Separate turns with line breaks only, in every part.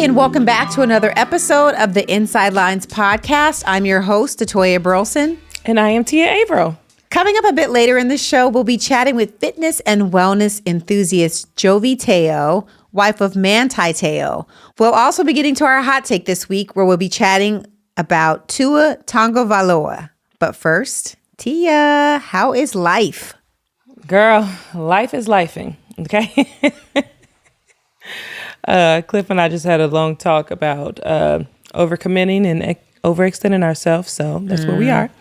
and welcome back to another episode of the Inside Lines podcast. I'm your host, Atoya Burleson.
And I am Tia Avril.
Coming up a bit later in the show, we'll be chatting with fitness and wellness enthusiast Joi Ta'o, wife of Manti Ta'o. We'll also be getting to our hot take this week, where we'll be chatting about Tua Tagovailoa. But first, Tia, how is life?
Girl, life is lifing, okay? Cliff and I just had a long talk about overcommitting and overextending ourselves, so that's where we are.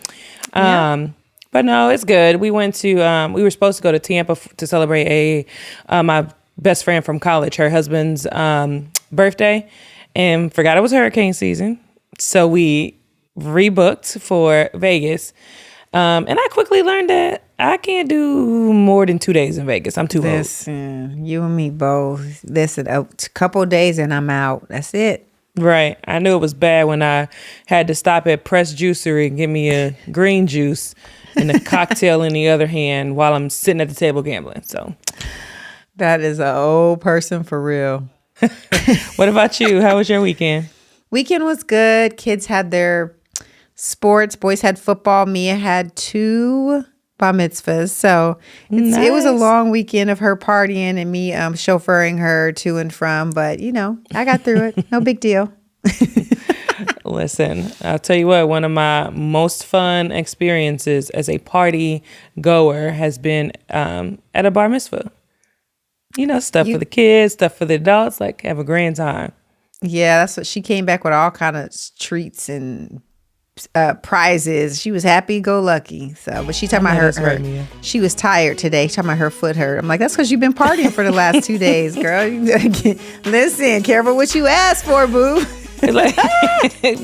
But no, it's good. We went to, we were supposed to go to Tampa to celebrate my best friend from college, her husband's birthday, and forgot it was hurricane season. So we rebooked for Vegas. And I quickly learned that I can't do more than 2 days in Vegas. I'm too old.
Listen, you and me both. Listen, a couple of days and I'm out. That's it.
Right. I knew it was bad when I had to stop at Press Juicery and get me a green juice and a cocktail in the other hand while I'm sitting at the table gambling. So
that is an old person for real.
What about you? How was your weekend?
Weekend was good. Kids had their sports. Boys had football. Mia had 2 bar mitzvahs. So it was a long weekend of her partying and me chauffeuring her to and from. But, you know, I got through it. No big deal.
Listen, I'll tell you what, one of my most fun experiences as a party goer has been at a bar mitzvah. You know, stuff for the kids, stuff for the adults, like have a grand time. Yeah,
that's what she came back with, all kind of treats and prizes. She was happy-go-lucky. So, but she talking about her she was tired today. She talking about her foot hurt. I'm like, that's because you've been partying for the last 2 days, girl. Listen, careful what you ask for, boo.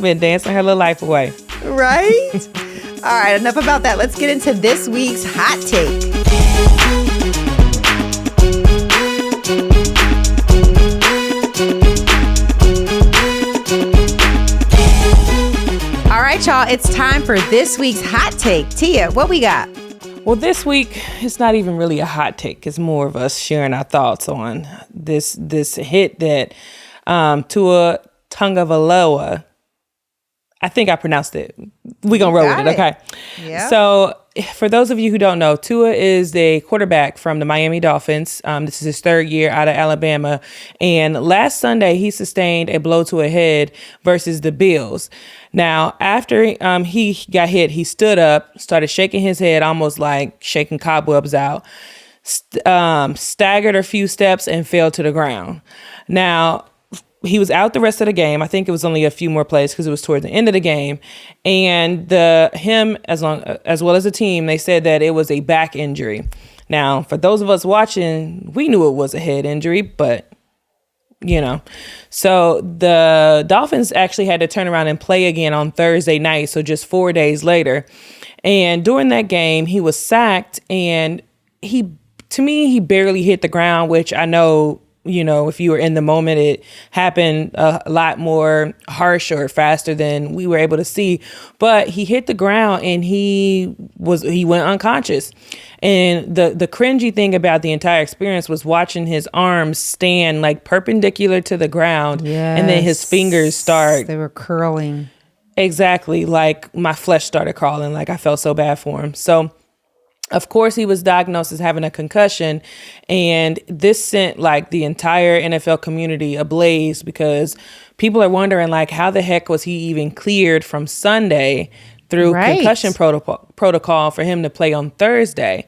Been dancing her little life away.
Right? All right, enough about that. Let's get into this week's hot take. All right, y'all, it's time for this week's hot take. Tia, what we got?
Well, this week, it's not even really a hot take. It's more of us sharing our thoughts on this hit that Tua Tagovailoa, I think I pronounced it. We're going to roll with it, okay?
Yeah.
So, for those of you who don't know, Tua is the quarterback from the Miami Dolphins. This is his 3rd year out of Alabama. And last Sunday, he sustained a blow to a head versus the Bills. Now, after he got hit, he stood up, started shaking his head, almost like shaking cobwebs out, staggered a few steps, and fell to the ground. Now, he was out the rest of the game. I think it was only a few more plays because it was toward the end of the game. And him, as well as the team, they said that it was a back injury. Now, for those of us watching, we knew it was a head injury, but, you know. So the Dolphins actually had to turn around and play again on Thursday night, so just 4 days later. And during that game, he was sacked, and he barely hit the ground, which I know, you know, if you were in the moment, it happened a lot more harsh or faster than we were able to see. But he hit the ground and he went unconscious. And the cringy thing about the entire experience was watching his arms stand like perpendicular to the ground.
Yes.
And then his fingers
they were curling.
Exactly. Like my flesh started crawling. Like I felt so bad for him. So, of course, he was diagnosed as having a concussion, and this sent like the entire NFL community ablaze because people are wondering like how the heck was he even cleared from Sunday through concussion protocol for him to play on Thursday.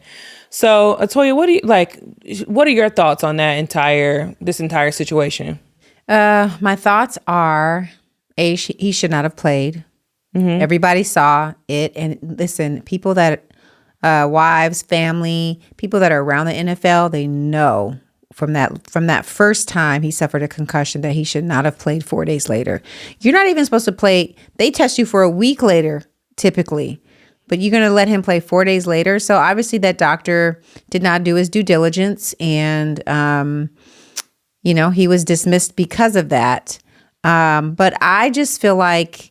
So, Atoya, what are your thoughts on this entire situation?
My thoughts are, he should not have played. Mm-hmm. Everybody saw it, and listen, people that wives, family, people that are around the NFL, they know from that first time he suffered a concussion that he should not have played 4 days later. You're not even supposed to play. They test you for a week later, typically, but you're going to let him play 4 days later. So obviously that doctor did not do his due diligence, and, he was dismissed because of that. But I just feel like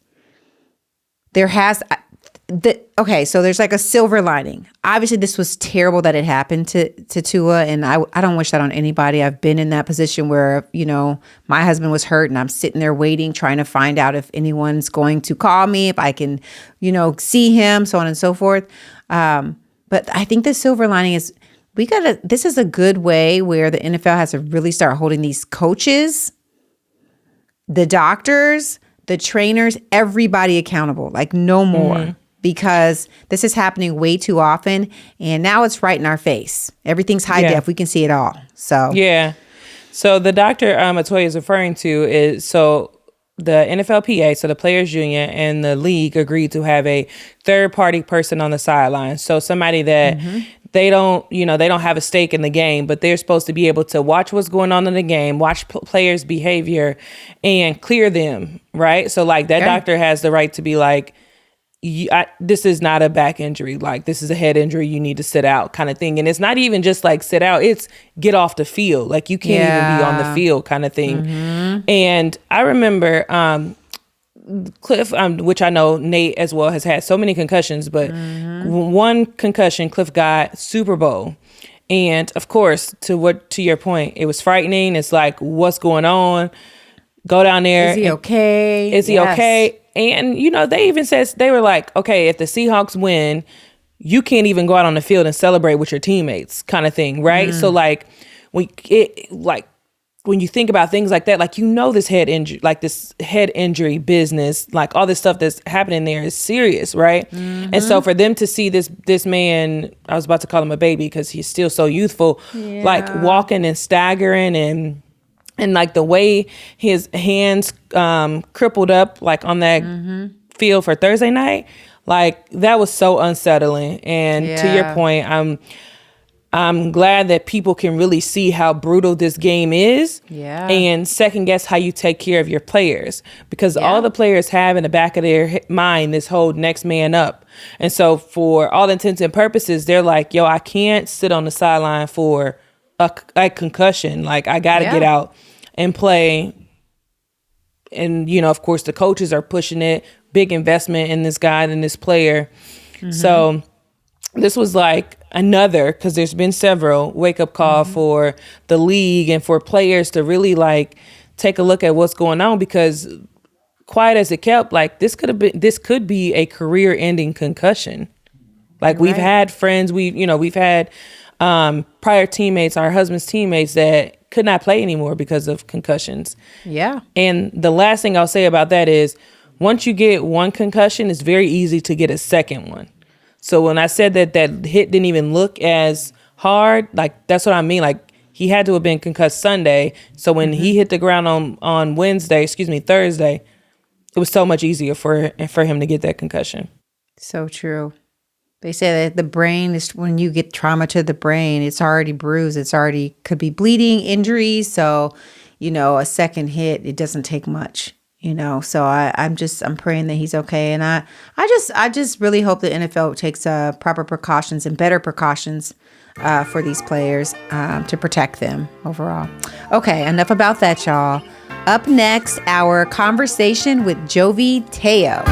okay, so there's like a silver lining. Obviously, this was terrible that it happened to Tua, and I don't wish that on anybody. I've been in that position where, my husband was hurt and I'm sitting there waiting, trying to find out if anyone's going to call me, if I can, see him, so on and so forth. But I think the silver lining is this is a good way where the NFL has to really start holding these coaches, the doctors, the trainers, everybody accountable, like no more, because this is happening way too often. And now it's right in our face. Everything's high def. We can see it all. So,
yeah. So the doctor Atoya is referring to is, so the NFLPA, so the Players Union and the league agreed to have a third party person on the sideline. So somebody that they don't have a stake in the game, but they're supposed to be able to watch what's going on in the game, watch players' behavior and clear them. Right. So like that doctor has the right to be like, this is not a back injury. Like, this is a head injury. You need to sit out kind of thing. And it's not even just like sit out. It's get off the field. Like, you can't even be on the field kind of thing. And I remember Cliff, which I know Nate as well has had so many concussions, but one concussion Cliff got Super Bowl. And of course, to your point, it was frightening. It's like, what's going on? Go down there.
Is he okay?
Is he okay? And, they even said, they were like, okay, if the Seahawks win, you can't even go out on the field and celebrate with your teammates kind of thing. Right. So like when you think about things like that, like, this head injury business, like all this stuff that's happening there is serious. Right. And so for them to see this man, I was about to call him a baby because he's still so youthful, like walking and staggering and like the way his hands crippled up, like on that field for Thursday night, like that was so unsettling. And to your point, I'm glad that people can really see how brutal this game is, and second guess how you take care of your players, because all the players have in the back of their mind this whole next man up. And so for all intents and purposes, they're like, yo, I can't sit on the sideline for a concussion. Like, I got to get out and play. And, of course, the coaches are pushing it. Big investment in this guy and this player. So this was like another, because there's been several, wake-up call for the league and for players to really, like, take a look at what's going on, because quiet as it kept, like, this could be a career-ending concussion. Like, we've had friends, we've had prior teammates, our husband's teammates, that could not play anymore because of concussions. Yeah. And the last thing I'll say about that is, once you get one concussion, it's very easy to get a second one. So when I said that hit didn't even look as hard, like, that's what I mean. Like, he had to have been concussed Sunday. So when he hit the ground on Thursday, it was so much easier for him to get that concussion. So true. They say that the brain is, when you get trauma to the brain, it's already bruised. It's already could be bleeding, injuries. So, a second hit, it doesn't take much, So I'm praying that he's okay. And I just really hope the NFL takes proper precautions and better precautions for these players to protect them overall. Okay, enough about that, y'all. Up next, our conversation with Joi Ta'o.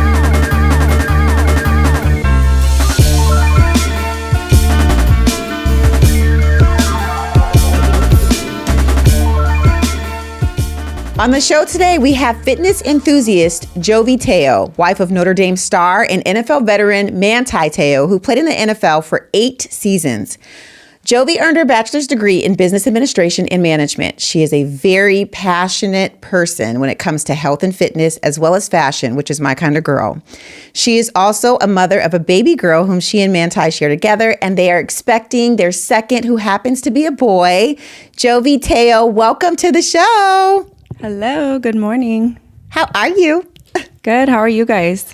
On the show today, we have fitness enthusiast Joi Ta'o, wife of Notre Dame star and NFL veteran Manti Ta'o, who played in the NFL for 8 seasons. Jovi earned her bachelor's degree in business administration and management. She is a very passionate person when it comes to health and fitness, as well as fashion, which is my kind of girl. She is also a mother of a baby girl whom she and Manti share together, and they are expecting their second, who happens to be a boy. Joi Ta'o, welcome to the show.
Hello, good morning.
How are you?
Good, how are you guys?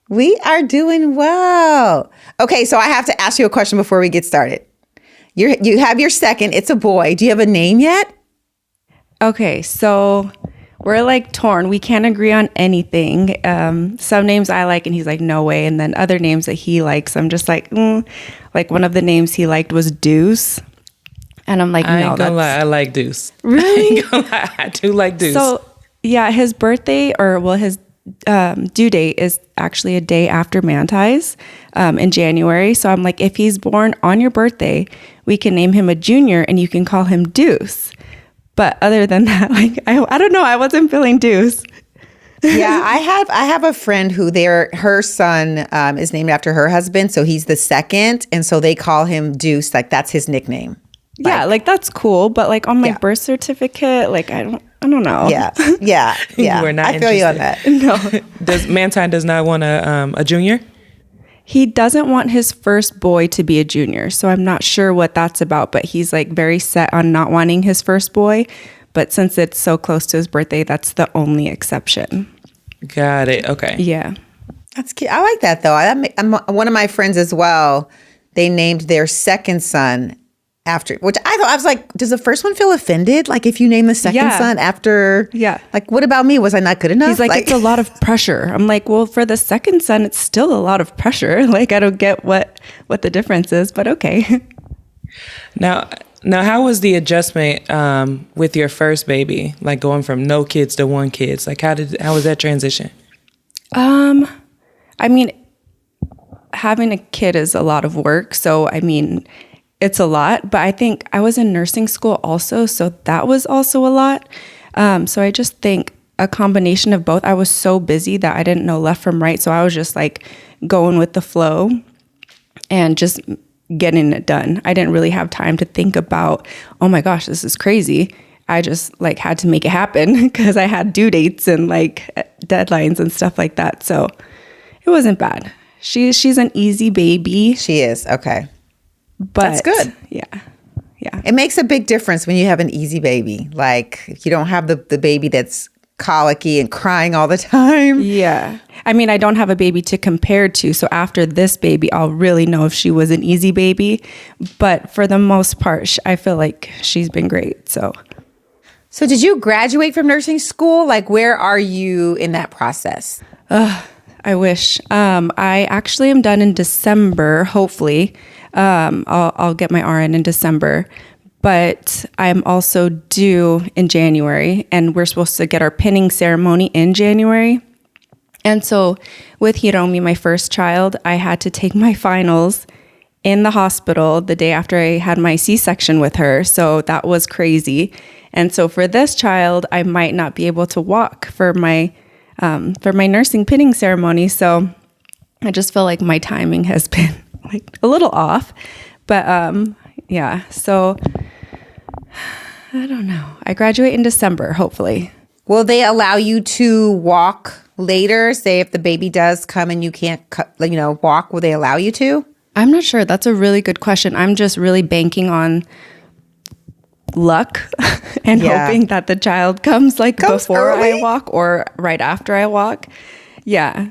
We are doing well. Okay, so I have to ask you a question before we get started. You have your second, it's a boy. Do you have a name yet?
Okay, so we're like torn. We can't agree on anything. Some names I like and he's like, no way. And then other names that he likes, I'm just like, Like one of the names he liked was Deuce. And I'm like, no,
I ain't gonna lie, I like Deuce.
Really?
I ain't gonna lie, I do like Deuce.
So yeah, his birthday, his due date is actually a day after Manti's in January. So I'm like, if he's born on your birthday, we can name him a junior and you can call him Deuce. But other than that, like, I don't know. I wasn't feeling Deuce.
Yeah, I have a friend who her son is named after her husband, so he's the second, and so they call him Deuce, like that's his nickname.
Yeah, like that's cool, but like on my birth certificate, like I don't know.
Yeah.
You are not
I feel you on that.
No.
Manti does not want a junior?
He doesn't want his first boy to be a junior, so I'm not sure what that's about, but he's like very set on not wanting his first boy. But since it's so close to his birthday, that's the only exception.
Got it. Okay.
Yeah.
That's cute. I like that though. I'm one of my friends as well. They named their second son after, which I was like, does the first one feel offended? Like if you name the second son after, like what about me? Was I not good enough?
He's like, it's a lot of pressure. I'm like, well, for the second son, it's still a lot of pressure. Like I don't get what the difference is, but okay.
Now, how was the adjustment with your first baby? Like going from no kids to one kids? Like how was that transition?
I mean, having a kid is a lot of work. So, I mean, it's a lot, but I think I was in nursing school also. So that was also a lot. So I just think a combination of both. I was so busy that I didn't know left from right. So I was just like going with the flow and just getting it done. I didn't really have time to think about, oh my gosh, this is crazy. I just like had to make it happen because I had due dates and like deadlines and stuff like that. So it wasn't bad. She's an easy baby.
She is. Okay.
But
that's good.
Yeah.
It makes a big difference when you have an easy baby. Like you don't have the baby that's colicky and crying all the time.
Yeah. I mean, I don't have a baby to compare to. So after this baby, I'll really know if she was an easy baby. But for the most part, I feel like she's been great. So
did you graduate from nursing school? Like, where are you in that process?
I wish. I actually am done in December, hopefully. I'll get my RN in December. But I'm also due in January, and we're supposed to get our pinning ceremony in January. And so with Hiromi, my first child, I had to take my finals in the hospital the day after I had my C-section with her. So that was crazy. And so for this child, I might not be able to walk for my nursing pinning ceremony. So I just feel like my timing has been like a little off. But yeah, so I don't know. I graduate in December, hopefully.
Will they allow you to walk later? Say if the baby does come and you can't, walk, will they allow you to?
I'm not sure. That's a really good question. I'm just really banking on luck and hoping that the child comes before early. I walk or right after I walk. Yeah.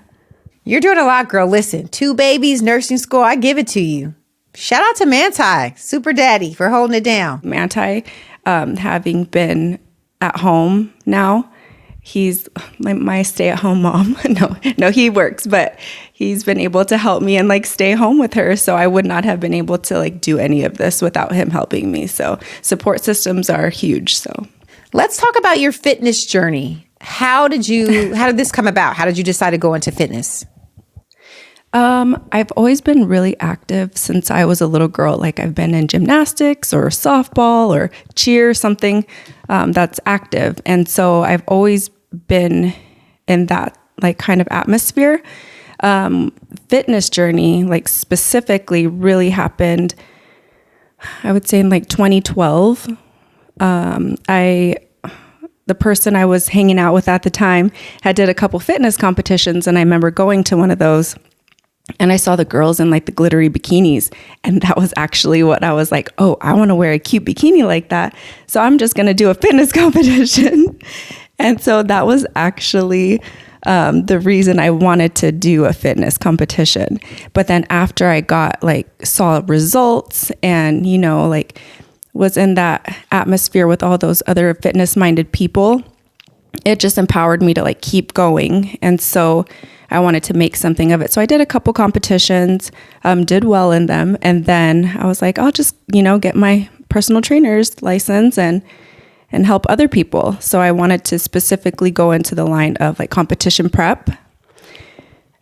You're doing a lot, girl. Listen, 2 babies, nursing school, I give it to you. Shout out to Manti, Super Daddy, for holding it down.
Manti, having been at home now, he's my stay-at-home mom. No, he works, but he's been able to help me and like stay home with her. So I would not have been able to like do any of this without him helping me. So support systems are huge. So
let's talk about your fitness journey. How did this come about? How did you decide to go into fitness?
I've always been really active since I was a little girl. Like I've been in gymnastics or softball or cheer, something that's active. And so I've always been in that like kind of atmosphere. Fitness journey, like specifically really happened, I would say in like 2012. The person I was hanging out with at the time had did a couple fitness competitions. And I remember going to one of those. And I saw the girls in like the glittery bikinis. And that was actually what I was like, oh, I want to wear a cute bikini like that. So I'm just going to do a fitness competition. And so that was actually the reason I wanted to do a fitness competition. But then after I saw results and, was in that atmosphere with all those other fitness minded people, it just empowered me to like keep going. And so I wanted to make something of it. So I did a couple competitions, did well in them. And then I was like, I'll just, get my personal trainer's license and and help other people. So I wanted to specifically go into the line of like competition prep.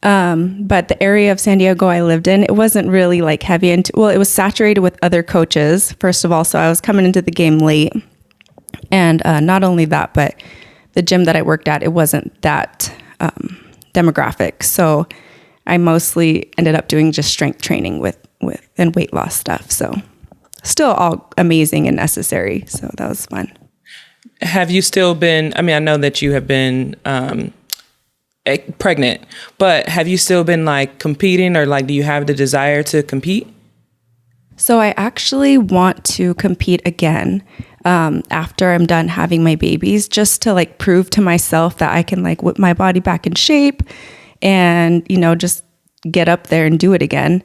But the area of San Diego I lived in, it wasn't really like heavy into, well, it was saturated with other coaches, first of all. So I was coming into the game late. And not only that, but the gym that I worked at, it wasn't that demographic. So I mostly ended up doing just strength training with and weight loss stuff. So still all amazing and necessary. So that was fun.
Have you still been, I mean, I know that you have been pregnant, but have you still been like competing, or like, do you have the desire to compete?
So I actually want to compete again after I'm done having my babies, just to like prove to myself that I can like whip my body back in shape and, you know, just get up there and do it again.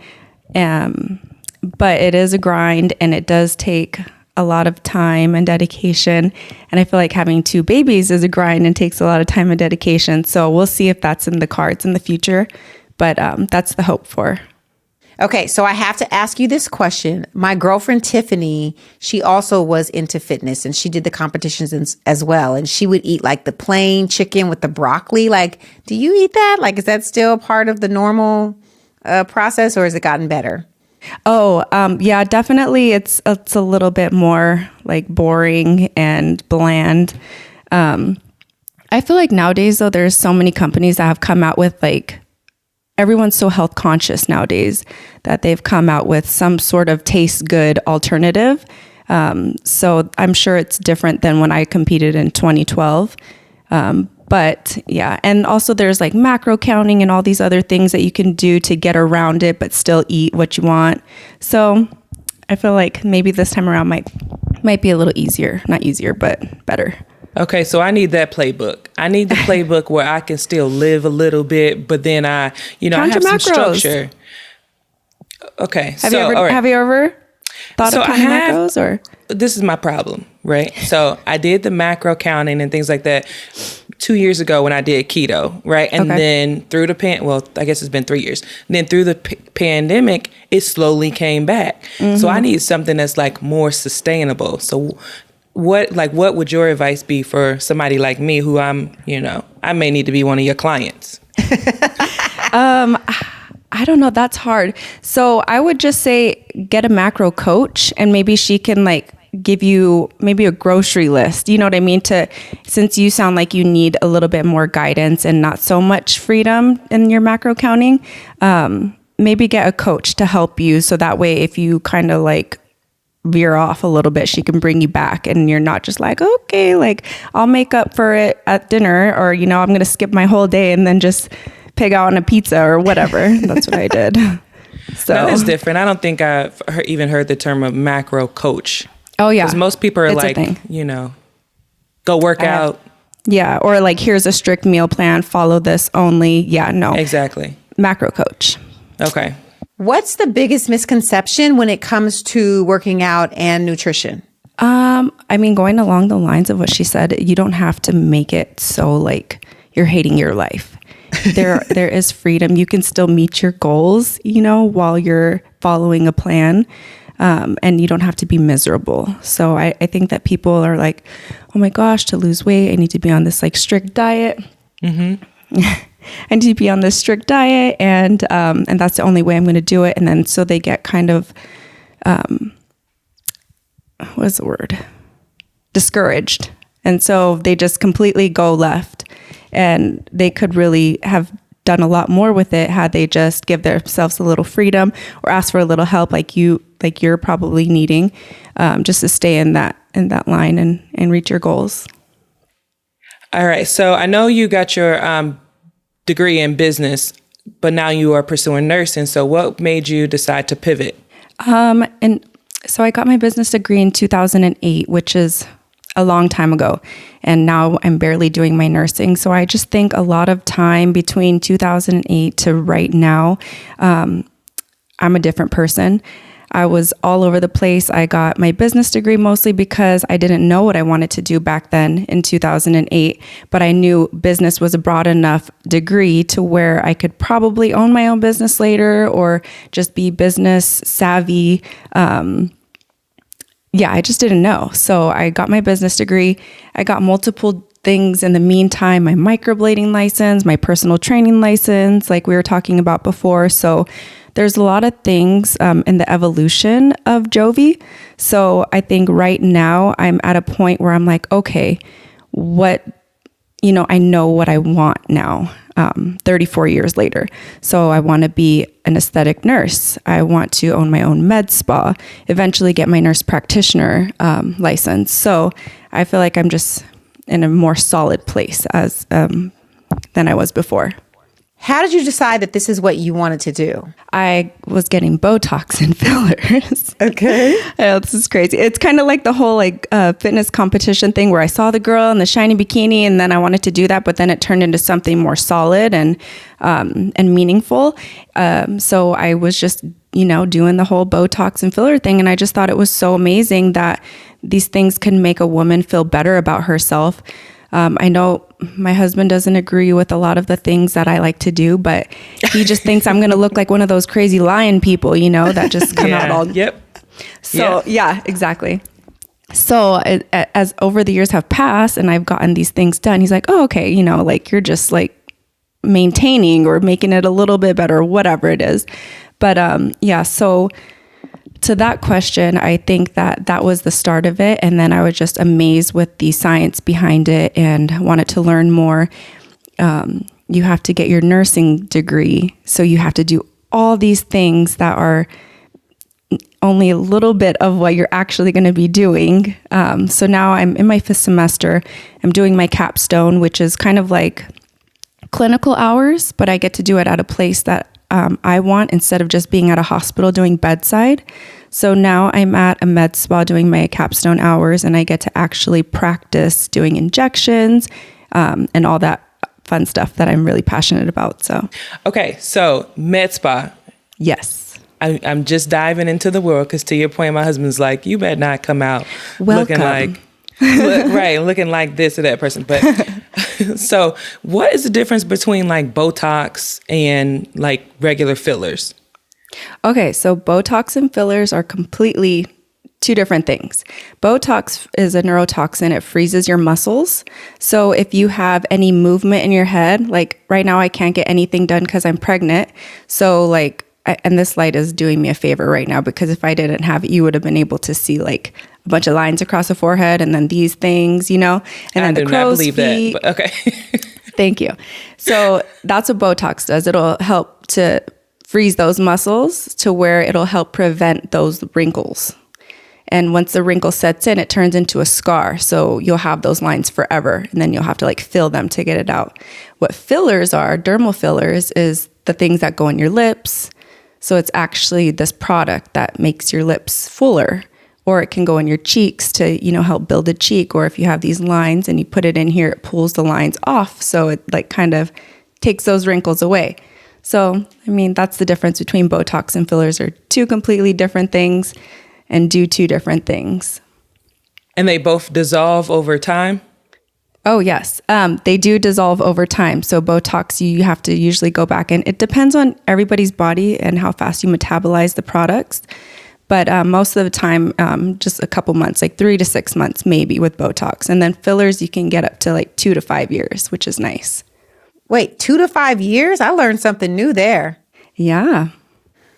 But it is a grind, and it does take a lot of time and dedication. And I feel like having 2 babies is a grind and takes a lot of time and dedication. So we'll see if that's in the cards in the future. But that's the hope for.
Okay, so I have to ask you this question. My girlfriend, Tiffany, she also was into fitness, and she did the competitions as well. And she would eat like the plain chicken with the broccoli. Like, do you eat that? Like, is that still part of the normal process, or has it gotten better?
Oh, yeah, definitely. It's a little bit more like boring and bland. I feel like nowadays, though, there's so many companies that have come out with like, everyone's so health conscious nowadays that they've come out with some sort of taste good alternative. So I'm sure it's different than when I competed in 2012. But yeah, and also there's like macro counting and all these other things that you can do to get around it, but still eat what you want. So I feel like maybe this time around might be a little easier, not easier, but better.
Okay, so I need that playbook. I need the playbook where I can still live a little bit, but then I have some structure. Okay,
have you ever thought of counting macros, or?
This is my problem, right? So I did the macro counting and things like that 2 years ago when I did keto, right? And then through the I guess it's been 3 years. And then through the pandemic, it slowly came back. Mm-hmm. So I need something that's like more sustainable. So what would your advice be for somebody like me who I may need to be one of your clients?
I don't know. That's hard. So I would just say get a macro coach, and maybe she can like give you maybe a grocery list. You know what I mean? Since you sound like you need a little bit more guidance and not so much freedom in your macro counting, maybe get a coach to help you. So that way, if you kind of like veer off a little bit, she can bring you back, and you're not just like, okay, like I'll make up for it at dinner, or, I'm going to skip my whole day and then just pig out on a pizza or whatever. That's what I did. So
that's different. I don't think I've even heard the term of macro coach.
Oh yeah.
Because most people are like, go work out.
Yeah. Or like, here's a strict meal plan, follow this only. Yeah, no.
Exactly.
Macro coach.
Okay.
What's the biggest misconception when it comes to working out and nutrition?
I mean, going along the lines of what she said, you don't have to make it so like you're hating your life. There is freedom. You can still meet your goals, while you're following a plan. And you don't have to be miserable. So I think that people are like, oh my gosh, to lose weight, I need to be on this like strict diet. Mm-hmm. I need to be on this strict diet, and that's the only way I'm going to do it. And then so they get kind of, what is the word? Discouraged. And so they just completely go left, and they could really have done a lot more with it had they just give themselves a little freedom or ask for a little help like you're probably needing, just to stay in that line and reach your goals.
All right. So I know you got your degree in business, but now you are pursuing nursing. So what made you decide to pivot?
And so I got my business degree in 2008, which is a long time ago. And now I'm barely doing my nursing. So I just think a lot of time between 2008 to right now, I'm a different person. I was all over the place. I got my business degree mostly because I didn't know what I wanted to do back then in 2008, but I knew business was a broad enough degree to where I could probably own my own business later or just be business savvy, yeah, I just didn't know. So I got my business degree. I got multiple things in the meantime, my microblading license, my personal training license, like we were talking about before. So there's a lot of things in the evolution of Jovi. So I think right now I'm at a point where I'm like, okay, I know what I want now, 34 years later. So I want to be an aesthetic nurse. I want to own my own med spa, eventually get my nurse practitioner license. So I feel like I'm just in a more solid place as than I was before.
How did you decide that this is what you wanted to do?
I was getting Botox and fillers.
Okay.
This is crazy. It's kind of like the whole fitness competition thing where I saw the girl in the shiny bikini and then I wanted to do that, but then it turned into something more solid and meaningful. So I was just, doing the whole Botox and filler thing. And I just thought it was so amazing that these things can make a woman feel better about herself. I know my husband doesn't agree with a lot of the things that I like to do, but he just thinks I'm going to look like one of those crazy lion people, that just come out all.
Yep.
So yeah, exactly. So as over the years have passed and I've gotten these things done, he's like, oh, okay. You're just maintaining or making it a little bit better, whatever it is. But so to that question, I think that was the start of it. And then I was just amazed with the science behind it and wanted to learn more. You have to get your nursing degree. So you have to do all these things that are only a little bit of what you're actually going to be doing. So now I'm in my 5th semester. I'm doing my capstone, which is kind of like clinical hours, but I get to do it at a place that I want instead of just being at a hospital doing bedside. So now I'm at a med spa doing my capstone hours and I get to actually practice doing injections and all that fun stuff that I'm really passionate about. So,
okay. So med spa.
Yes.
I'm just diving into the world because to your point, my husband's like, you better not come out looking like this or that person. But so what is the difference between Botox and regular fillers?
Okay, so Botox and fillers are completely two different things. Botox is a neurotoxin. It freezes your muscles. So if you have any movement in your head, right now I can't get anything done because I'm pregnant. So and this light is doing me a favor right now because if I didn't have it, you would have been able to see a bunch of lines across the forehead and then these things, and then the crow's feet.
That, but okay.
Thank you. So that's what Botox does. It'll help to freeze those muscles to where it'll help prevent those wrinkles. And once the wrinkle sets in, it turns into a scar. So you'll have those lines forever and then you'll have to fill them to get it out. What fillers are, dermal fillers, is the things that go in your lips. So it's actually this product that makes your lips fuller, or it can go in your cheeks to, help build a cheek. Or if you have these lines and you put it in here, it pulls the lines off. So it kind of takes those wrinkles away. So, that's the difference between Botox and fillers are two completely different things and do two different things.
And they both dissolve over time?
Oh, yes. They do dissolve over time. So Botox, you have to usually go back and it depends on everybody's body and how fast you metabolize the products. But most of the time, just a couple months, 3 to 6 months, maybe with Botox. And then fillers, you can get up to 2 to 5 years, which is nice.
Wait, 2 to 5 years? I learned something new there.
Yeah.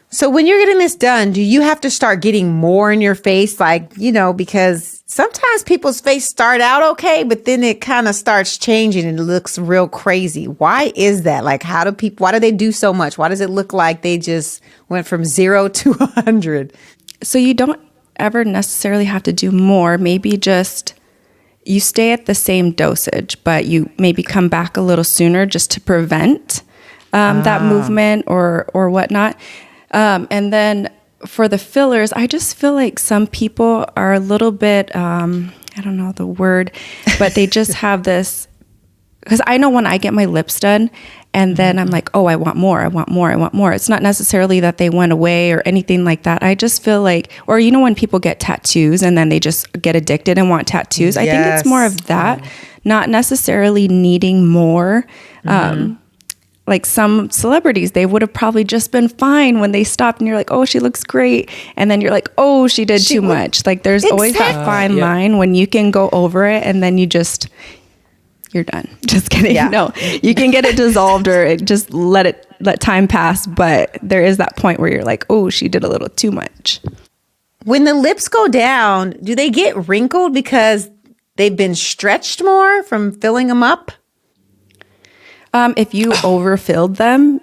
So when you're getting this done, do you have to start getting more in your face? Because sometimes people's face start out okay, but then it kind of starts changing and it looks real crazy. Why is that? Why do they do so much? Why does it look like they just went from 0 to 100?
So you don't ever necessarily have to do more. Maybe just you stay at the same dosage, but you maybe come back a little sooner just to prevent that movement or whatnot. And then for the fillers, I just feel like some people are a little bit, I don't know the word, but they just have this, because I know when I get my lips done and then I'm like, oh, I want more. It's not necessarily that they went away or anything like that. I just feel like, or when people get tattoos and then they just get addicted and want tattoos. Yes. I think it's more of that, not necessarily needing more. like some celebrities, they would have probably just been fine when they stopped and you're like, oh, she looks great. And then you're like, oh, she did too much. Like there's always that fine line when you can go over it and then you're done. Just kidding. Yeah. No, you can get it dissolved or just let time pass. But there is that point where you're like, oh, she did a little too much.
When the lips go down, do they get wrinkled because they've been stretched more from filling them up?
If you overfilled them,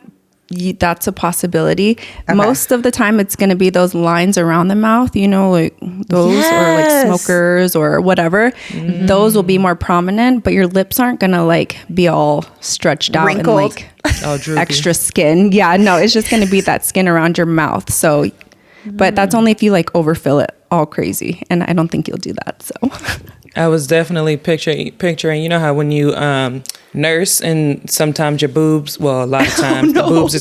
that's a possibility. Okay. Most of the time, it's going to be those lines around the mouth, like those or like smokers or whatever. Mm-hmm. Those will be more prominent, but your lips aren't going to like be all stretched out wrinkled. And like extra skin. Yeah, no, it's just going to be that skin around your mouth. So, but that's only if you like overfill it all crazy. And I don't think you'll do that. So
I was definitely picturing, you know how when you nurse and sometimes your boobs, well, a lot of times the boobs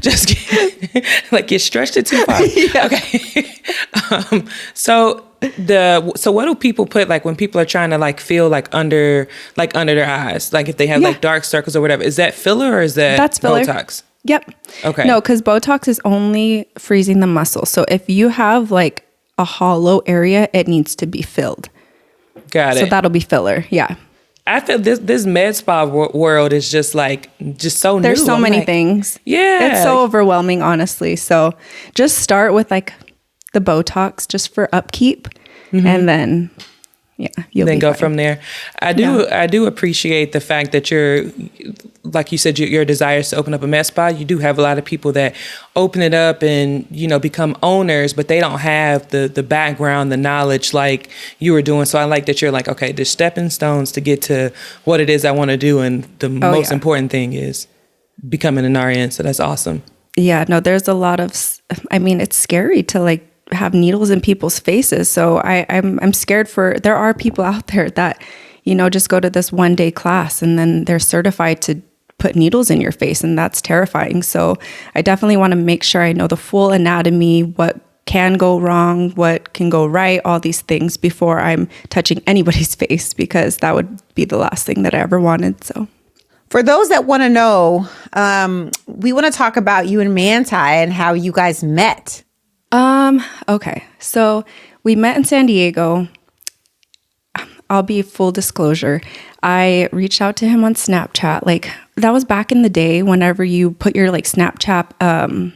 just get, like get stretched too far. Yeah. Okay. So what do people put like when people are trying to like feel like under their eyes, like if they have like dark circles or whatever? Is that filler or is that's filler. Botox?
Yep.
Okay.
No, because Botox is only freezing the muscle. So if you have like a hollow area, it needs to be filled.
Got it.
So that'll be filler. Yeah.
I feel this med spa world is just so new.
There's so many things.
Yeah.
It's so overwhelming, honestly. So just start with like the Botox just for upkeep. Mm-hmm. And then, you'll
then go fine. From there. I do appreciate the fact that you're, like you said, your desire is to open up a med spa. You do have a lot of people that open it up and, become owners, but they don't have the background, the knowledge like you were doing. So I like that you're like, okay, there's stepping stones to get to what it is I want to do. And the most important thing is becoming an RN. So that's awesome. Yeah, no, there's a lot of, it's scary to like have needles in people's faces. So I'm scared there are people out there that, just go to this 1-day class and then they're certified to put needles in your face, and that's terrifying. So I definitely want to make sure I know the full anatomy, what can go wrong, what can go right, all these things before I'm touching anybody's face, because that would be the last thing that I ever wanted. So for those that want to know, we want to talk about you and Manti and how you guys met. Okay. So we met in San Diego. I'll be full disclosure. I reached out to him on Snapchat. Like that was back in the day whenever you put your like Snapchat,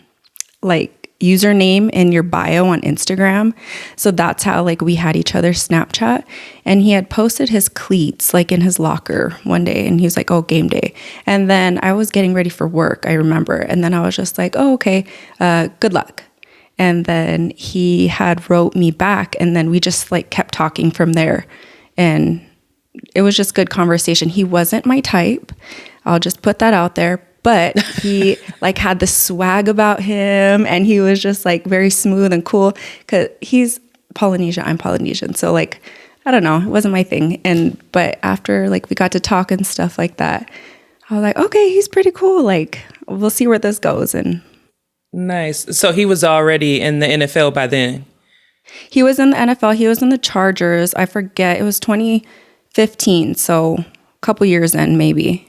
like username in your bio on Instagram. So that's how like we had each other's Snapchat, and he had posted his cleats like in his locker one day, and he was like, oh, game day. And then I was getting ready for work, I remember. And then I was just like, oh, okay, good luck. And then he had wrote me back, and then we just like kept talking from there. And it was just good conversation. He wasn't my type. I'll just put that out there. But he like had this swag about him, and he was just like very smooth and cool, because he's Polynesian. I'm Polynesian. So like, I don't know, it wasn't my thing. But after like we got to talk and stuff like that, I was like, okay, he's pretty cool. Like we'll see where this goes. And nice. So he was already in the NFL by then? He was in the NFL. He was in the Chargers. I forget. It was 2015. So a couple years in maybe.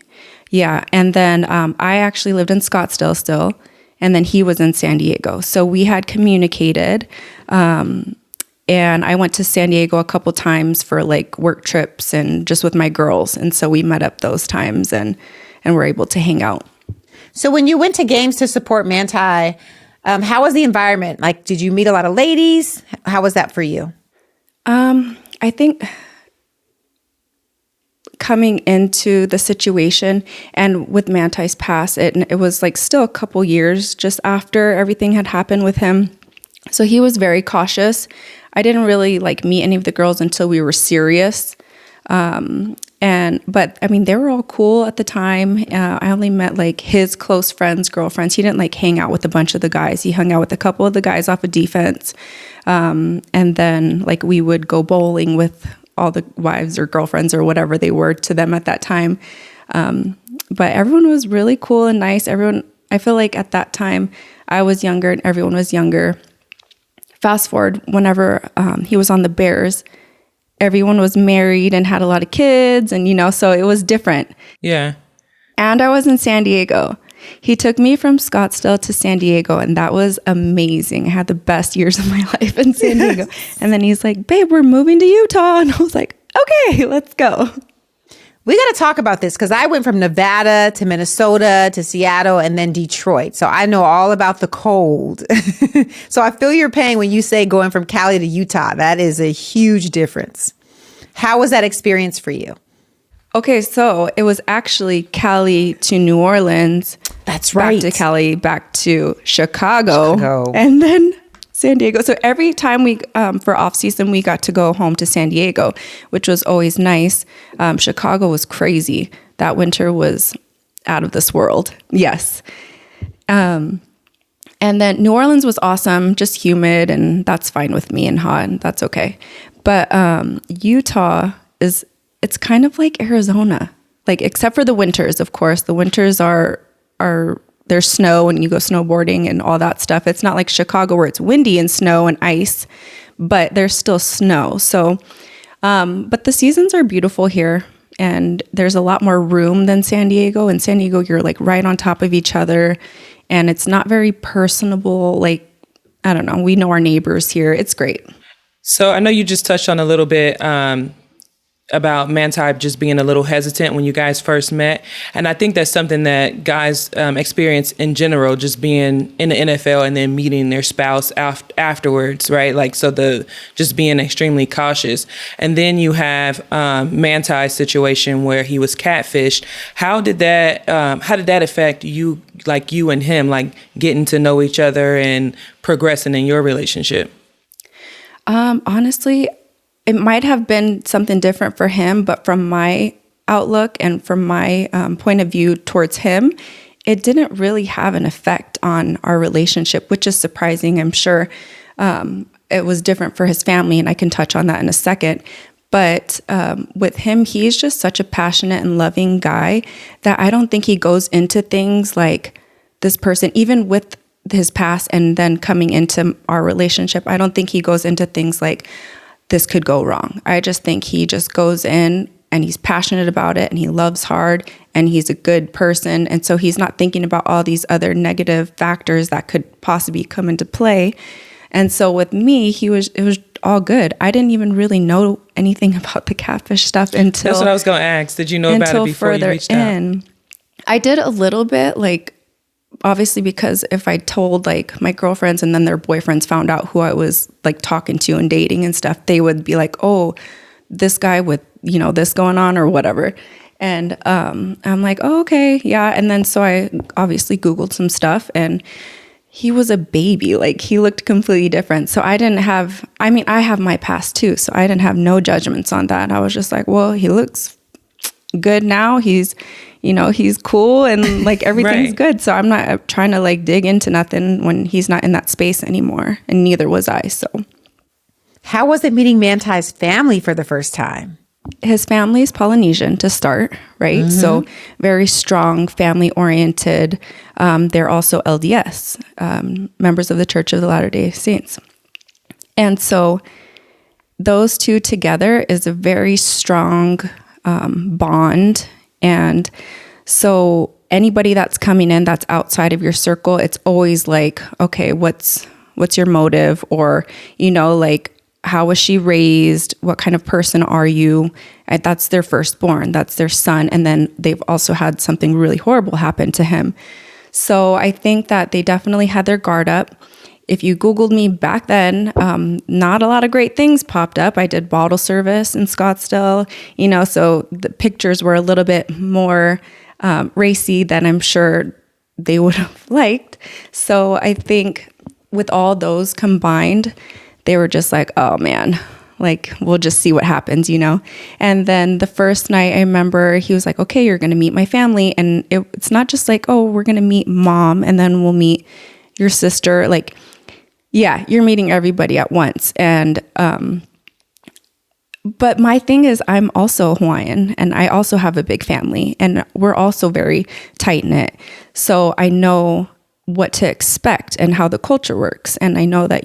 Yeah. And then I actually lived in Scottsdale still. And then he was in San Diego. So we had communicated. And I went to San Diego a couple times for like work trips and just with my girls. And so we met up those times and were able to hang out. So when you went to games to support Manti, how was the environment? Like, did you meet a lot of ladies? How was that for you? I think coming into the situation and with Manti's pass, it was like still a couple years just after everything had happened with him. So he was very cautious. I didn't really like meet any of the girls until we were serious. But I mean, they were all cool at the time. I only met like his close friends, girlfriends. He didn't like hang out with a bunch of the guys. He hung out with a couple of the guys off of defense. And then like we would go bowling with all the wives or girlfriends or whatever they were to them at that time. But everyone was really cool and nice. I feel like at that time I was younger and everyone was younger. Fast forward, whenever he was on the Bears, everyone was married and had a lot of kids, and so it was different. Yeah. And I was in San Diego.
he took me from Scottsdale to San Diego, and that was amazing. I had the best years of my life in San Diego. And then he's like, babe, we're moving to Utah. And I was like, okay, let's go.
We got to talk about this because I went from Nevada to Minnesota to Seattle and then Detroit. So I know all about the cold. So I feel your pain when you say going from Cali to Utah. That is a huge difference. How was that experience for you?
Okay, so it was actually Cali to New Orleans.
That's right.
Back to Cali, back to Chicago. And then San Diego. So every time we, for off season, we got to go home to San Diego, which was always nice. Chicago was crazy. That winter was out of this world. Yes. And then New Orleans was awesome, just humid, and that's fine with me, and hot, and that's okay. But Utah it's kind of like Arizona, like except for the winters, of course. The winters are there's snow and you go snowboarding and all that stuff. It's not like Chicago where it's windy and snow and ice, but there's still snow. So, but the seasons are beautiful here, and there's a lot more room than San Diego. In San Diego, you're like right on top of each other, and it's not very personable. Like, I don't know. We know our neighbors here. It's great.
So I know you just touched on a little bit about Manti just being a little hesitant when you guys first met. And I think that's something that guys experience in general, just being in the NFL and then meeting their spouse afterwards, right? Like, so just being extremely cautious. And then you have Manti's situation where he was catfished. How did that affect you, like you and him, like getting to know each other and progressing in your relationship?
Honestly, it might have been something different for him, but from my outlook and from my point of view towards him, it didn't really have an effect on our relationship, which is surprising. I'm sure it was different for his family, and I can touch on that in a second. But with him, he's just such a passionate and loving guy that I don't think he goes into things like this person, even with his past and then coming into our relationship, I don't think he goes into things like, this could go wrong. I just think he just goes in and he's passionate about it, and he loves hard, and he's a good person. And so he's not thinking about all these other negative factors that could possibly come into play. And so with me, it was all good. I didn't even really know anything about the catfish stuff until...
That's what I was going to ask. Did you know about it before you reached out?
I did a little bit, like, obviously, because if I told like my girlfriends and then their boyfriends found out who I was like talking to and dating and stuff, they would be like, oh, this guy with, this going on or whatever. And I'm like, oh, okay, yeah. And then so I obviously Googled some stuff, and he was a baby. Like, he looked completely different. So I have my past too. So I didn't have no judgments on that. I was just like, well, he looks good now. He's cool, and like everything's
right.
good. So I'm not trying to like dig into nothing when he's not in that space anymore, and neither was I. So
how was it meeting Manti's family for the first time?
His family is Polynesian to start, right? Mm-hmm. So very strong, family oriented. They're also LDS, members of the Church of the Latter-day Saints. And so those two together is a very strong bond. And so anybody that's coming in that's outside of your circle, it's always like, okay, what's your motive? Or, like, how was she raised? What kind of person are you? And that's their firstborn. That's their son. And then they've also had something really horrible happen to him. So I think that they definitely had their guard up. If you Googled me back then, not a lot of great things popped up. I did bottle service in Scottsdale, so the pictures were a little bit more racy than I'm sure they would have liked. So I think with all those combined, they were just like, oh man, like, we'll just see what happens, And then the first night, I remember he was like, okay, you're going to meet my family. And it's not just like, oh, we're going to meet mom and then we'll meet your sister. Like, yeah, you're meeting everybody at once. And, but my thing is, I'm also Hawaiian, and I also have a big family, and we're also very tight knit. So I know what to expect and how the culture works. And I know that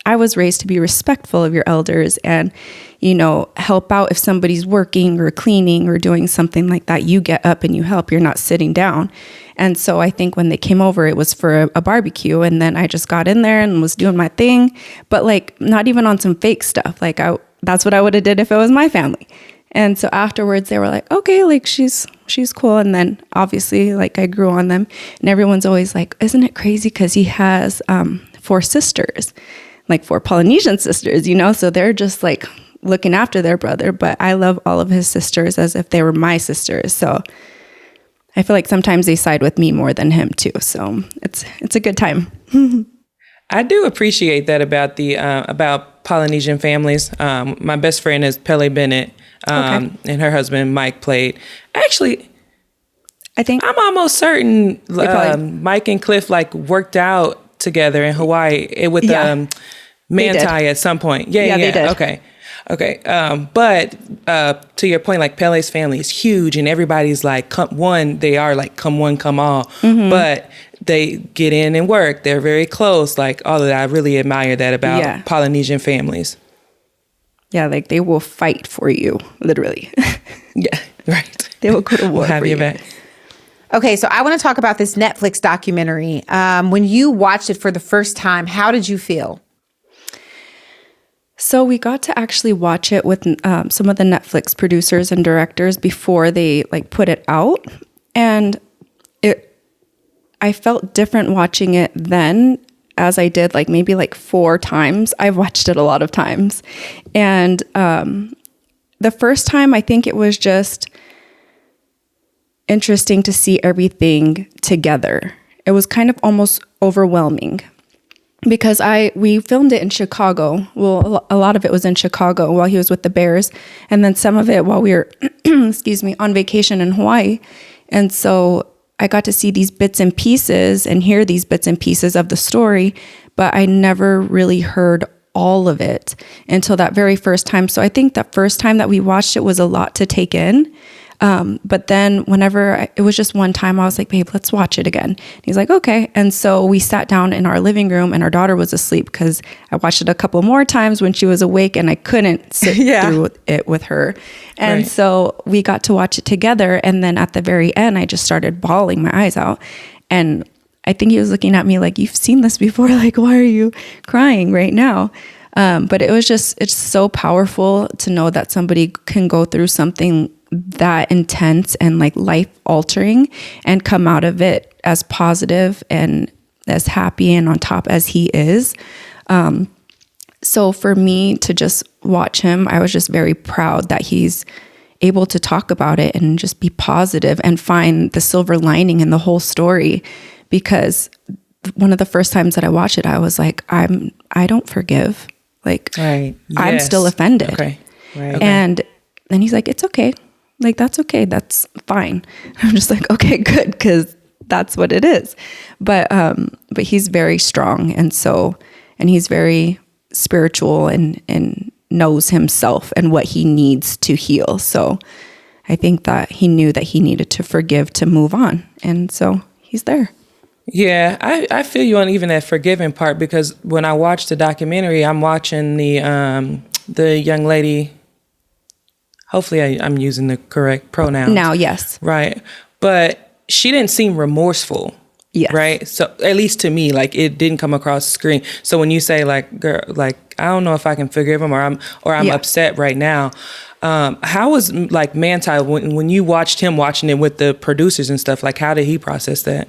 I was raised to be respectful of your elders and, help out if somebody's working or cleaning or doing something like that. You get up and you help. You're not sitting down. And so I think when they came over, it was for a barbecue. And then I just got in there and was doing my thing, but like not even on some fake stuff. Like that's what I would have did if it was my family. And so afterwards they were like, okay, like she's cool. And then obviously like I grew on them, and everyone's always like, isn't it crazy? Cause he has 4 sisters, like 4 Polynesian sisters, so they're just like looking after their brother. But I love all of his sisters as if they were my sisters. So I feel like sometimes they side with me more than him too. So it's a good time.
I do appreciate that about the about Polynesian families. My best friend is Pele Bennett, and her husband Mike played. Actually,
I think
I'm almost certain Mike and Cliff like worked out together in Hawaii with Manti at some point. Yeah,
they did.
Okay. But to your point, like Pele's family is huge, and everybody's like, they are like come one, come all. Mm-hmm. But they get in and work. They're very close. Like all of that. I really admire that about Polynesian families.
Yeah, like they will fight for you, literally.
Yeah, right.
They will go to war.
We'll have
for
you
you.
back.
Okay, so I want to talk about this Netflix documentary. When you watched it for the first time, how did you feel?
So we got to actually watch it with some of the Netflix producers and directors before they like put it out, and I felt different watching it then as I did like maybe like 4 times. I've watched it a lot of times, and the first time I think it was just interesting to see everything together. It was kind of almost overwhelming. Because we filmed it in Chicago. Well, a lot of it was in Chicago while he was with the Bears, and then some of it while we were, on vacation in Hawaii. And so I got to see these bits and pieces and hear these bits and pieces of the story, but I never really heard all of it until that very first time. So I think that first time that we watched it was a lot to take in. But then it was just one time I was like, babe, let's watch it again. And he's like, okay. And so we sat down in our living room, and our daughter was asleep because I watched it a couple more times when she was awake and I couldn't sit through it with her. And so we got to watch it together. And then at the very end, I just started bawling my eyes out. And I think he was looking at me like, you've seen this before. Like, why are you crying right now? But it's so powerful to know that somebody can go through something that intense and like life altering and come out of it as positive and as happy and on top as he is. So for me to just watch him, I was just very proud that he's able to talk about it and just be positive and find the silver lining in the whole story. Because one of the first times that I watched it, I was like, I don't forgive. Like, I'm still offended.
Okay.
And then he's like, it's okay. Like, that's okay. That's fine. I'm just like, okay, good. Cause that's what it is. But he's very strong. And he's very spiritual and knows himself and what he needs to heal. So I think that he knew that he needed to forgive to move on. And so he's there.
Yeah, I feel you on even that forgiving part, because when I watched the documentary, I'm watching the young lady. Hopefully I'm using the correct pronouns. Now,
yes.
Right. But she didn't seem remorseful.
Yes.
Right. So at least to me, like it didn't come across the screen. So when you say like, girl, like, I don't know if I can forgive him or I'm upset right now. How was like Manti when you watched him watching it with the producers and stuff, like how did he process that?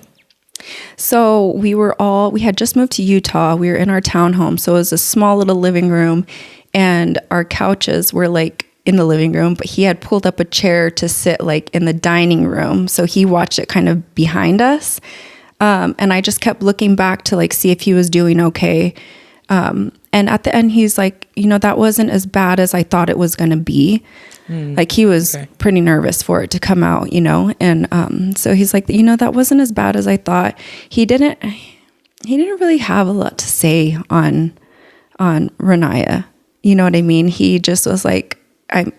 So we had just moved to Utah. We were in our townhome. So it was a small little living room, and our couches were like in the living room, but he had pulled up a chair to sit like in the dining room. So he watched it kind of behind us. And I just kept looking back to like see if he was doing okay. And at the end, he's like, that wasn't as bad as I thought it was going to be. Like he was pretty nervous for it to come out, And so he's like, that wasn't as bad as I thought. He didn't really have a lot to say on Renaya. You know what I mean? He just was like,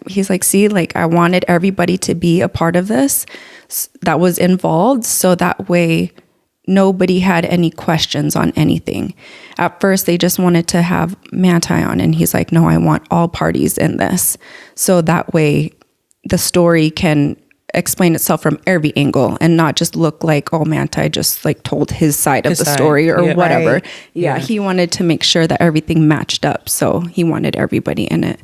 he's like, see, like I wanted everybody to be a part of this that was involved. So that way nobody had any questions on anything. At first, they just wanted to have Manti on, and he's like, no, I want all parties in this. So that way the story can explain itself from every angle and not just look like, oh, Manti just like told his side of the story or whatever. Right. Yeah, he wanted to make sure that everything matched up. So he wanted everybody in it.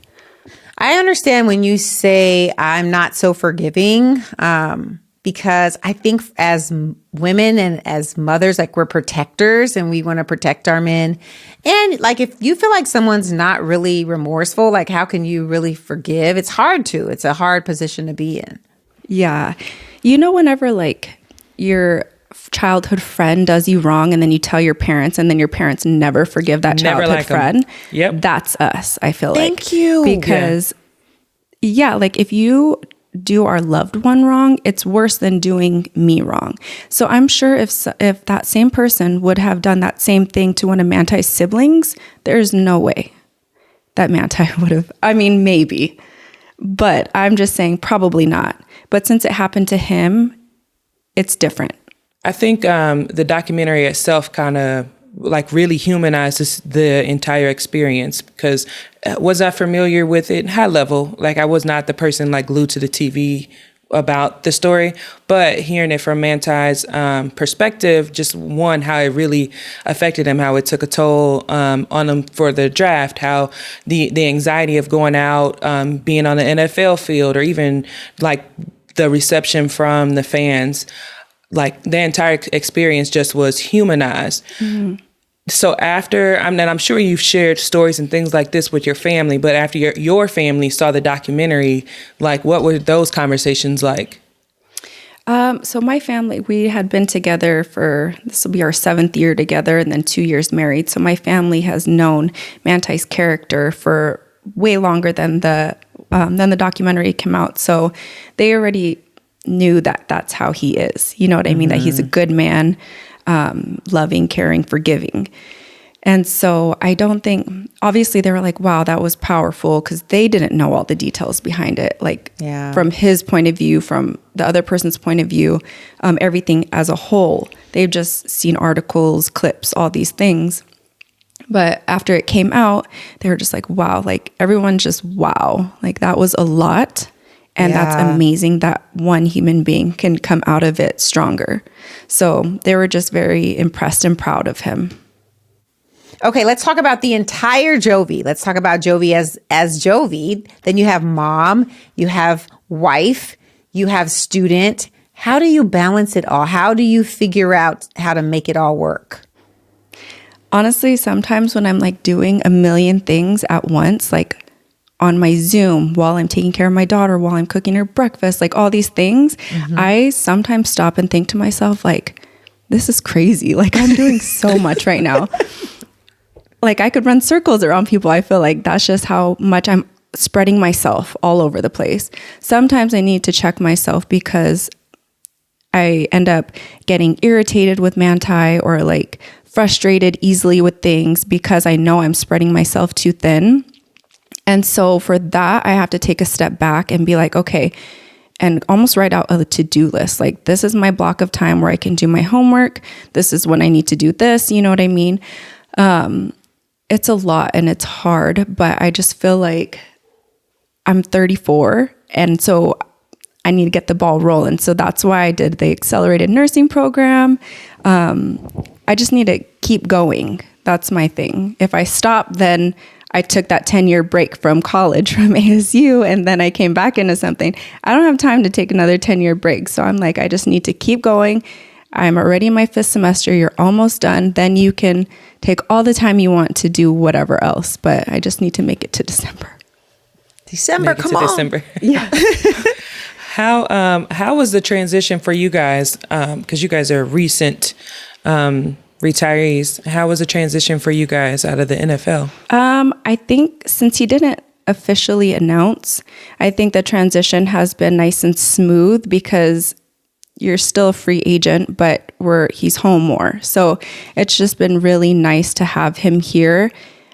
I understand when you say I'm not so forgiving, because I think as women and as mothers, like we're protectors and we want to protect our men. And like, if you feel like someone's not really remorseful, like how can you really forgive? It's hard to. It's a hard position to be in.
Yeah. You know, whenever like your childhood friend does you wrong and then you tell your parents and then your parents never forgive that childhood friend.
Yep.
That's us, I feel like.
Thank you.
Because like if you do our loved one wrong, it's worse than doing me wrong. So I'm sure if that same person would have done that same thing to one of Manti's siblings, there's no way that Manti would have, I mean, maybe, but I'm just saying probably not. But since it happened to him, it's different.
I think the documentary itself kind of like really humanizes the entire experience, because was I familiar with it high level? Like I was not the person like glued to the TV about the story, but hearing it from Manti's perspective, just one, how it really affected him, how it took a toll on him for the draft, how the anxiety of going out, being on the NFL field, or even like the reception from the fans, like the entire experience just was humanized. Mm-hmm. So after, I'm sure you've shared stories and things like this with your family, but after your family saw the documentary, like what were those conversations like?
So my family, we had been together this will be our 7th year together and then 2 years married. So my family has known Manti's character for way longer than the documentary came out. So they already knew that that's how he is. You know what I mean? Mm-hmm. That he's a good man, loving, caring, forgiving. And so I don't think, obviously they were like, wow, that was powerful, because they didn't know all the details behind it. Like from his point of view, from the other person's point of view, everything as a whole. They've just seen articles, clips, all these things. But after it came out, they were just like, wow, like everyone just, wow, like that was a lot. And that's amazing that one human being can come out of it stronger. So they were just very impressed and proud of him.
Okay, let's talk about the entire Jovi. Let's talk about Jovi as Jovi. Then you have mom, you have wife, you have student. How do you balance it all? How do you figure out how to make it all work?
Honestly, sometimes when I'm like doing a million things at once, like on my Zoom while I'm taking care of my daughter, while I'm cooking her breakfast, like all these things, mm-hmm. I sometimes stop and think to myself, like, this is crazy. Like I'm doing so much right now. Like I could run circles around people. I feel like that's just how much I'm spreading myself all over the place. Sometimes I need to check myself because I end up getting irritated with Manti or like frustrated easily with things because I know I'm spreading myself too thin. And so for that, I have to take a step back and be like, okay, and almost write out a to-do list. Like, this is my block of time where I can do my homework. This is when I need to do this. You know what I mean? It's a lot and it's hard, but I just feel like I'm 34. And so I need to get the ball rolling. So that's why I did the accelerated nursing program. I just need to keep going. That's my thing. If I stop, then I took that 10-year break from college, from ASU, and then I came back into something. I don't have time to take another 10-year break. So I'm like, I just need to keep going. I'm already in my 5th semester. You're almost done. Then you can take all the time you want to do whatever else. But I just need to make it to December.
Come on.
December.
Yeah.
How was the transition for you guys? Because you guys are recent retirees. How was the transition for you guys out of the NFL?
I think since he didn't officially announce, I think the transition has been nice and smooth because you're still a free agent, but he's home more. So it's just been really nice to have him here.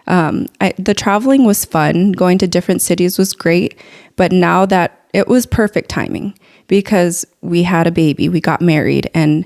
The traveling was fun. Going to different cities was great. But now that it was perfect timing because we had a baby, we got married, and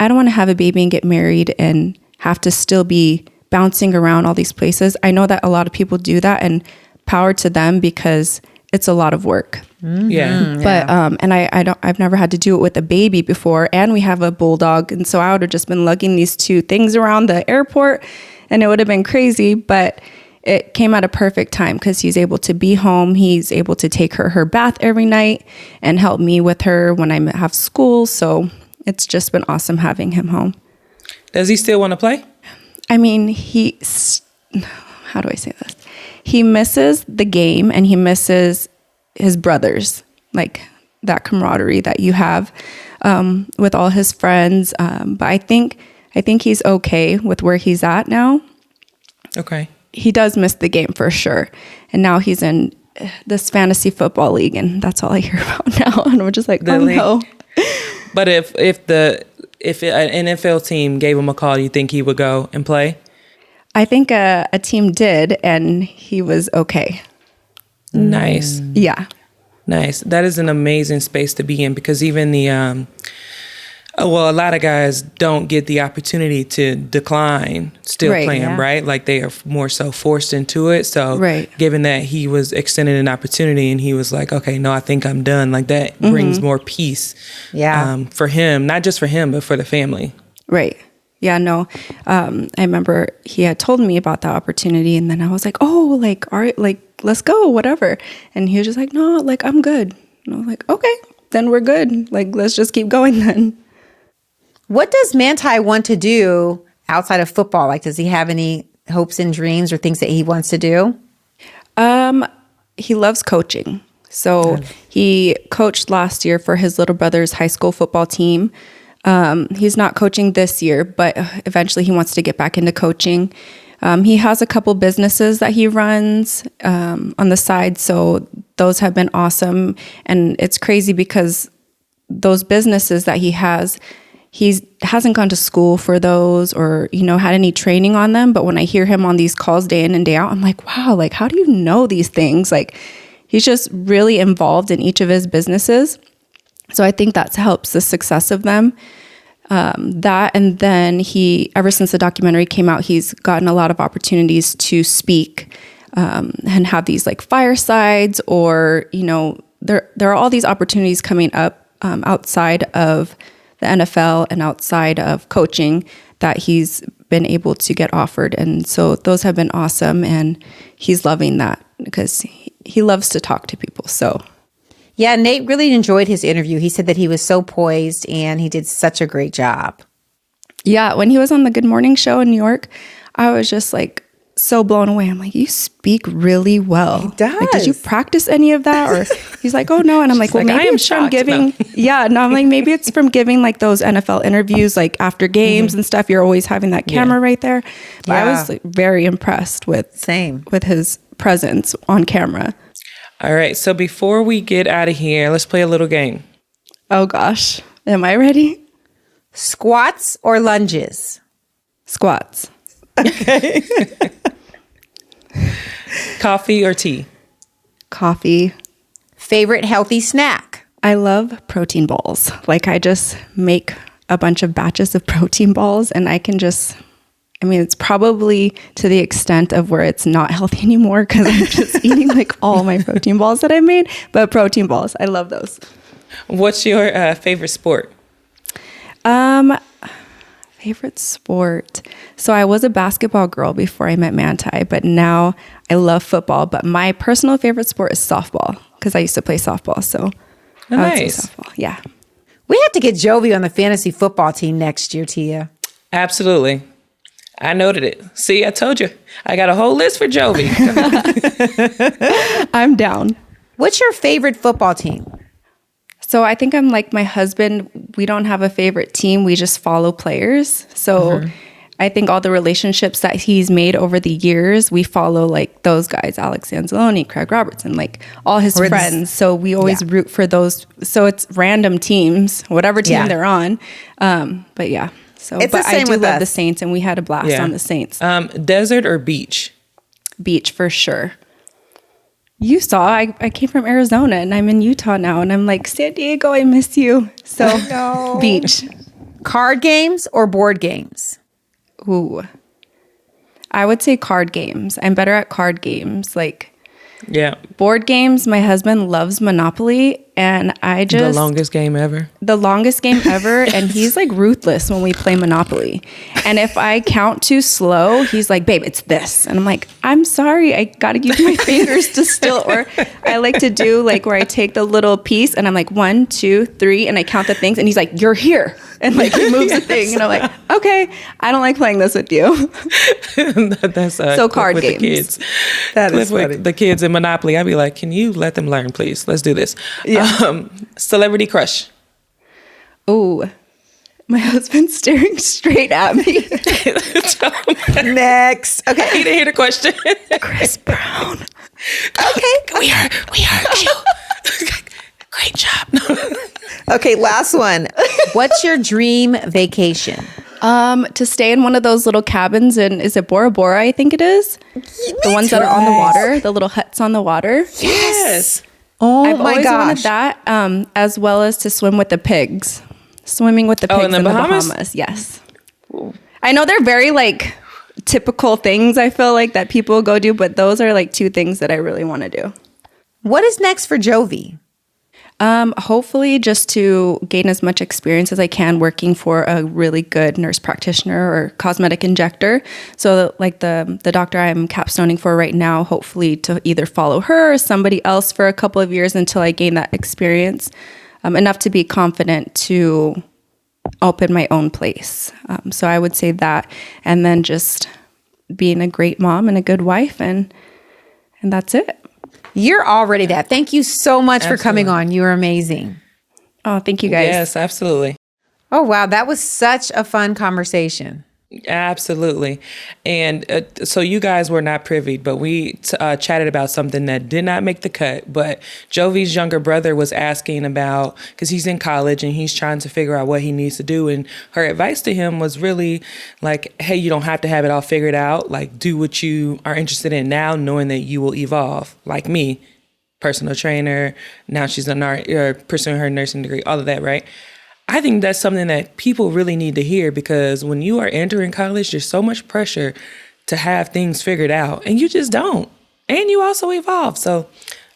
I don't want to have a baby and get married and have to still be bouncing around all these places. I know that a lot of people do that, and power to them because it's a lot of work.
Yeah.
But and I've never had to do it with a baby before, and we have a bulldog, and so I would have just been lugging these two things around the airport, and it would have been crazy. But it came at a perfect time because he's able to be home. He's able to take her bath every night and help me with her when I have school. So it's just been awesome having him home.
Does he still want to play?
I mean, how do I say this? He misses the game and he misses his brothers, like that camaraderie that you have with all his friends. But I think he's okay with where he's at now.
Okay.
He does miss the game for sure. And now he's in this fantasy football league, and that's all I hear about now. And we're just like, oh no.
But if an NFL team gave him a call, you think he would go and play?
I think a team did, and he was okay.
Nice.
Yeah.
Nice. That is an amazing space to be in, because even a lot of guys don't get the opportunity to decline still playing, right? Like they are more so forced into it. So given that he was extended an opportunity and he was like, okay, no, I think I'm done. Like that brings more peace for him, not just for him, but for the family.
Right. Yeah, no. I remember he had told me about that opportunity, and then I was like, oh, like, all right, like, let's go, whatever. And he was just like, no, like, I'm good. And I was like, okay, then we're good. Like, let's just keep going then.
What does Manti want to do outside of football? Like, does he have any hopes and dreams or things that he wants to do?
He loves coaching. So he coached last year for his little brother's high school football team. He's not coaching this year, but eventually he wants to get back into coaching. He has a couple businesses that he runs on the side. So those have been awesome. And it's crazy because those businesses that he hasn't gone to school for those or, had any training on them. But when I hear him on these calls day in and day out, I'm like, wow, like, how do you know these things? Like, he's just really involved in each of his businesses. So I think that helps the success of them. That, and then ever since the documentary came out, he's gotten a lot of opportunities to speak and have these like firesides, or, there are all these opportunities coming up outside of the NFL and outside of coaching that he's been able to get offered. And so those have been awesome. And he's loving that because he loves to talk to people. So
yeah, Nate really enjoyed his interview. He said that he was so poised and he did such a great job.
Yeah, when he was on the Good Morning Show in New York, I was just like so blown away. I'm like, you speak really well.
He does.
Like, did you practice any of that? Or he's like, oh no. And I'm like, well, maybe it's from giving. Yeah, no, I'm like, maybe it's from giving like those NFL interviews, like after games and stuff. You're always having that camera right there. But I was like, very impressed with his presence on camera.
All right. So before we get out of here, let's play a little game.
Oh gosh. Am I ready?
Squats or lunges?
Squats.
Okay.
Coffee or tea?
Coffee.
Favorite healthy snack?
I love protein balls. Like, I just make a bunch of batches of protein balls, and it's probably to the extent of where it's not healthy anymore because I'm just eating like all my protein balls that I made. But protein balls, I love those.
What's your favorite sport?
Favorite sport. So I was a basketball girl before I met Manti, but now I love football. But my personal favorite sport is softball because I used to play softball. So I would say softball. Yeah.
We have to get Jovi on the fantasy football team next year, Tia.
Absolutely. I noted it. See, I told you. I got a whole list for Jovi.
I'm down.
What's your favorite football team?
So I think I'm like my husband. We don't have a favorite team. We just follow players. So I think all the relationships that he's made over the years, we follow like those guys, Alex Anzalone, Craig Robertson, like all his friends. So we always root for those. So it's random teams, whatever team they're on. But yeah. So
it's the same
I do
with
love
us.
the Saints, and we had a blast on the Saints.
Desert or beach?
Beach for sure. You saw, I came from Arizona and I'm in Utah now, and I'm like, San Diego, I miss you. So beach.
Card games or board games?
Ooh. I would say card games. I'm better at card games. Like
Yeah.
board games, my husband loves Monopoly, and I just...
The longest game ever.
The longest game ever, and he's like ruthless when we play Monopoly. And if I count too slow, he's like, babe, it's this. And I'm like, I'm sorry, I gotta use my fingers to still... Or I like to do like where I take the little piece and I'm like 1, 2, 3, and I count the things, and he's like, you're here. And like he moves the thing, and I'm like, okay, I don't like playing this with you.
That's
So card
with
games.
The kids.
That is
With
funny.
the kids in Monopoly, I'd be like, can you let them learn, please? Let's do this.
Yeah.
Celebrity crush.
Ooh, my husband's staring straight at me.
Next. Okay.
He didn't hear the question.
Chris Brown.
Okay.
We heard you. Great job.
Okay, last one. What's your dream vacation?
To stay in one of those little cabins in, is it Bora Bora, I think it is? The ones that are on the water, the little huts on the water.
Yes.
Oh
I've
my
always wanted
gosh.
that, as well as to swim with the pigs. Swimming with the pigs
in the Bahamas?
Yes. I know they're very like typical things, I feel like, that people go do, but those are like two things that I really want to do.
What is next for Jovi?
Hopefully just to gain as much experience as I can working for a really good nurse practitioner or cosmetic injector. So like the doctor I'm capstoning for right now, hopefully to either follow her or somebody else for a couple of years until I gain that experience, enough to be confident to open my own place. So I would say that, and then just being a great mom and a good wife, and that's it.
You're already that. Thank you so much for coming
Absolutely.
on. You were amazing.
Oh, thank you guys.
Yes, absolutely.
Oh, wow. That was such a fun conversation.
Absolutely. And so you guys were not privy, but we chatted about something that did not make the cut. But Jovi's younger brother was asking about, because he's in college and he's trying to figure out what he needs to do. And her advice to him was really like, hey, you don't have to have it all figured out. Like, do what you are interested in now, knowing that you will evolve. Like me, personal trainer. Now she's pursuing her nursing degree, all of that, right? I think that's something that people really need to hear, because when you are entering college, there's so much pressure to have things figured out, and you just don't. And you also evolve. So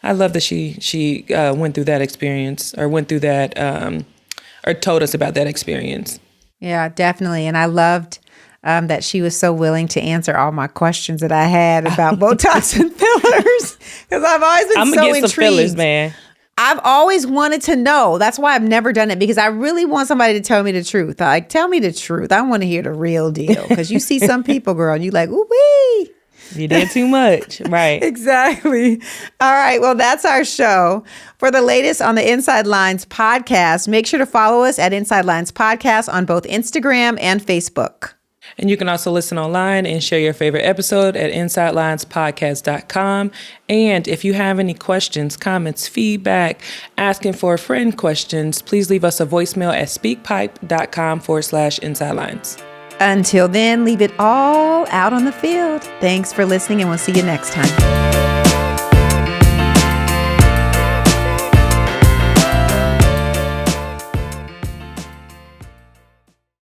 I love that she went through that experience, or went through that, or told us about that experience.
Yeah, definitely. And I loved that she was so willing to answer all my questions that I had about Botox and fillers, because I've always been
I'm
so
gonna get
intrigued.
some fillers, man.
I've always wanted to know. That's why I've never done it, because I really want somebody to tell me the truth. Like, tell me the truth. I want to hear the real deal. Because you see some people, girl, and you like, ooh wee.
You did too much. Right.
Exactly. All right. Well, that's our show. For the latest on the Inside Lines podcast, make sure to follow us at Inside Lines Podcast on both Instagram and Facebook.
And you can also listen online and share your favorite episode at insidelinespodcast.com. And if you have any questions, comments, feedback, asking for a friend questions, please leave us a voicemail at speakpipe.com/insidelines.
Until then, leave it all out on the field. Thanks for listening, and we'll see you next time.